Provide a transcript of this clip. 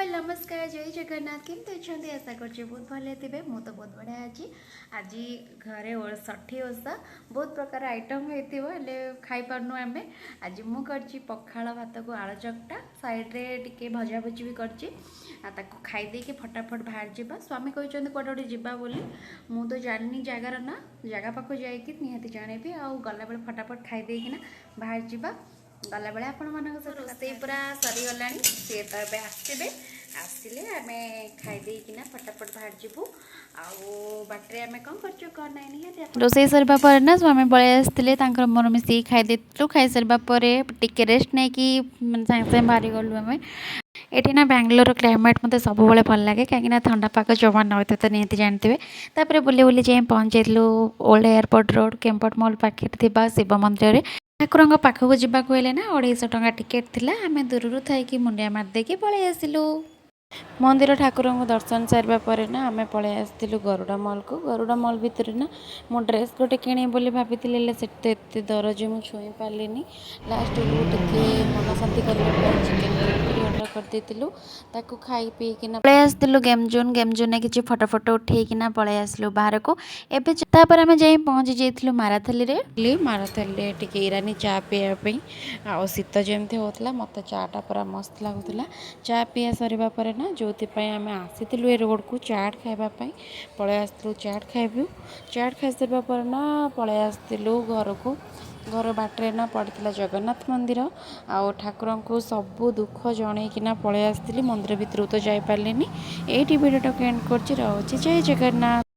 नमस्कार जय जगन्नाथ केमती अच्छा आशा कर बहुत भले थे मु तो बहुत बढ़िया अच्छी आज घरे षठी ओषा बहुत प्रकार आइटम होते खाई पार्नु आम आज मुझे पखाड़ भात को आलू चकटा साइड्रे टे भजा भुजी भी कर खाईदे फटाफट बाहर जावा स्वामी कहते कौटे गोटे जावा बोली मु तो जानी जगार ना जगह पाख जाकि निहाती जानेबी आ गला बेले फटाफट खाईदेना बाहर जावा गला बेले आपण मान रोसे पूरा सरीगला सी तो ए आसवे आसिले आम खाईदेना फटाफट बाहर जीवु आटे आम कौन कर रोसे सरवा पर ना स्वामी पलि आसते मोर मिसिक खाईदेलु खाई सारा टे रेस्ट नहीं कि सागे सागे बाहरी गलु आम ये ना बेंगलोर क्लाइमेट मत सब भल लगे कहीं ठंडा पाक जमा न होता तो निहती जानते तापर बुले बुले जाए पहुँचलु ओल्ड एयरपोर्ट रोड केम्पट मॉल पाखे शिव मंदिर ठाकुर पाखक जावाक ना 250 टंका टिकेट थिला आम दूर थी मुंडिया मारदेकी पलि आसिलु मंदिर ठाकुर को दर्शन सारे ना आम पलि आसलु गरुड़ा मॉल को गरुड़ा मॉल भितर ना मो ड्रेस गोटे किणी बोली भाभी से दर जो मुझे छुई पारे लास्ट टे मन शांति करने चिकेन कुरकुरी ऑर्डर करदेलु ताकू खाई पीकिना पलि आसलु गेम जोन किसी फटो फटो उठेकिना पलि आसलु बाहर को एवं आम जा पहुँची जाइलु माराथली टे इरानी चा पीवाई आ शीत जमी होता मत चाटा पूरा मस्त लगुला चा पीया सरिबा परे ना जो आम आसी रोड को चाट खावाई पलि आसलु चाट खाइबु चाट खाई सारा पर ना पलि आसलु घर को घर बाटे ना पड़ता जगन्नाथ मंदिर आउ ठाकुर को सबू दुख जनईकिना पलि आसली मंदिर भितर तो जापारे ये भिडियो एंड कर जय जगन्नाथ।